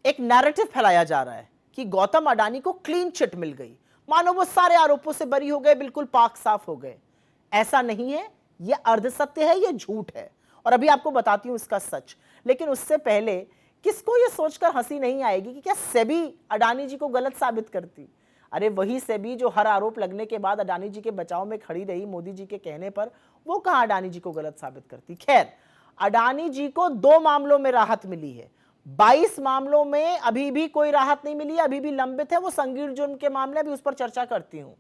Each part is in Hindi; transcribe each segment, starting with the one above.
एक नैरेटिव फैलाया जा रहा है कि गौतम अडानी को क्लीन चिट मिल गई, मानो वो सारे आरोपों से बरी हो गए, बिल्कुल पाक साफ हो गए। ऐसा नहीं है, ये अर्धसत्य है, ये झूठ है, और अभी आपको बताती हूं इसका सच। लेकिन उससे पहले किसको ये सोचकर हंसी नहीं आएगी कि क्या सेबी अडानी जी को गलत साबित करती? अरे वही सेबी जो हर आरोप लगने के बाद अडानी जी के बचाव में खड़ी रही मोदी जी के कहने पर, वो कहां अडानी जी को गलत साबित करती? खैर, अडानी जी को 2 मामलों में राहत मिली है, 22 मामलों में अभी भी कोई राहत नहीं मिली है, अभी भी लंबित है वो संगीन जुर्म के मामले, अभी उस पर चर्चा करती हूं।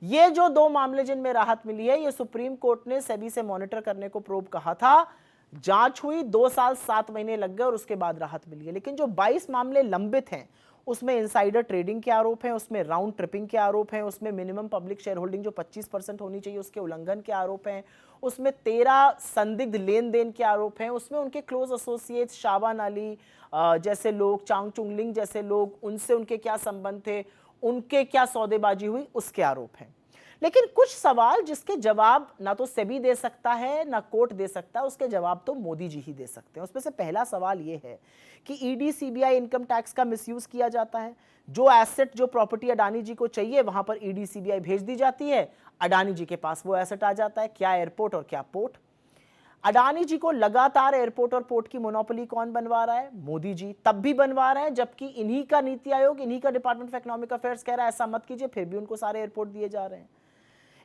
ये जो 2 मामले जिनमें राहत मिली है, ये सुप्रीम कोर्ट ने सेबी से मॉनिटर करने को प्रोब कहा था, जांच हुई, 2 साल 7 महीने लग गए और उसके बाद राहत मिली है। लेकिन जो 22 मामले लंबित हैं, उसमें इनसाइडर ट्रेडिंग के आरोप हैं, उसमें राउंड ट्रिपिंग के आरोप हैं, उसमें मिनिमम पब्लिक शेयर होल्डिंग जो 25% होनी चाहिए उसके उल्लंघन के आरोप हैं, उसमें 13 संदिग्ध लेन देन के आरोप हैं, उसमें उनके क्लोज एसोसिएट्स शाबान अली जैसे लोग, चांग चुंगलिंग जैसे लोग, उनसे उनके क्या संबंध थे, उनके क्या सौदेबाजी हुई, उसके आरोप हैं। लेकिन कुछ सवाल जिसके जवाब ना तो सेबी दे सकता है ना कोर्ट दे सकता है, उसके जवाब तो मोदी जी ही दे सकते हैं। उसमें से पहला सवाल यह है कि ईडी सीबीआई इनकम टैक्स का मिसयूज किया जाता है। जो एसेट, जो प्रॉपर्टी अडानी जी को चाहिए वहां पर ईडी सीबीआई भेज दी जाती है, अडानी जी के पास वो एसेट आ जाता है। क्या एयरपोर्ट और क्या पोर्ट। अडानी जी को लगातार एयरपोर्ट और पोर्ट की मोनोपोली कौन बनवा रहा है? मोदी जी। तब भी बनवा रहे हैं जबकि इन्हीं का नीति आयोग, इन्हीं का डिपार्टमेंट ऑफ इकोनॉमिक अफेयर्स कह रहा है ऐसा मत कीजिए, फिर भी उनको सारे एयरपोर्ट दिए जा रहे हैं।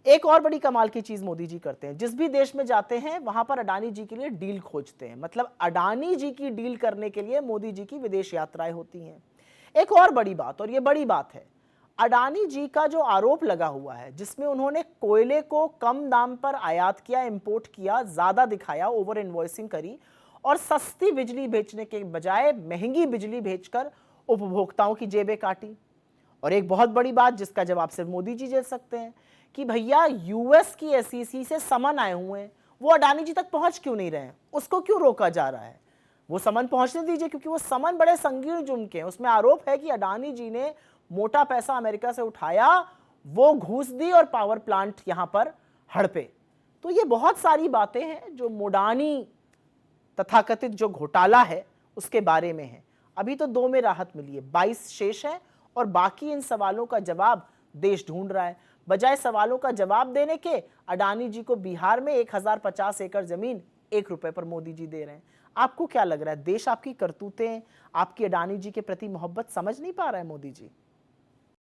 एक और बड़ी कमाल की चीज मोदी जी करते हैं, जिस भी देश में जाते हैं वहां पर अडानी जी के लिए डील खोजते हैं। मतलब अडानी जी की डील करने के लिए मोदी जी की विदेश यात्राएं होती हैं। एक और बड़ी बात, और ये बड़ी बात है, अडानी जी का जो आरोप लगा हुआ है जिसमें उन्होंने कोयले को कम दाम पर आयात किया, इंपोर्ट किया, ज्यादा दिखाया, ओवर इनवॉइसिंग करी और सस्ती बिजली बेचने के बजाय महंगी बिजली बेचकर उपभोक्ताओं की जेबें काटी। और एक बहुत बड़ी बात जिसका जवाब सिर्फ मोदी जी दे सकते हैं कि भैया यूएस की एसईसी से समन आए हुए हैं, वो अडानी जी तक पहुंच क्यों नहीं रहे हैं, उसको क्यों रोका जा रहा है? वो समन पहुंचने दीजिए, क्योंकि वो समन बड़े संगीन जुर्म के हैं। उसमें आरोप है कि अडानी जी ने मोटा पैसा अमेरिका से उठाया, वो घूस दी और पावर प्लांट यहां पर हड़पे। तो ये बहुत सारी बातें हैं जो मोडानी तथाकथित जो घोटाला है उसके बारे में है। अभी तो 2 में राहत मिली है, 22 शेष है और बाकी इन सवालों का जवाब देश ढूंढ रहा है। बजाय सवालों का जवाब देने के अडानी जी को बिहार में 1050 एकड़ जमीन 1 रुपए पर मोदी जी दे रहे हैं। आपको क्या लग रहा है, देश आपकी करतूतें, आपकी अडानी जी के प्रति मोहब्बत समझ नहीं पा रहा है मोदी जी?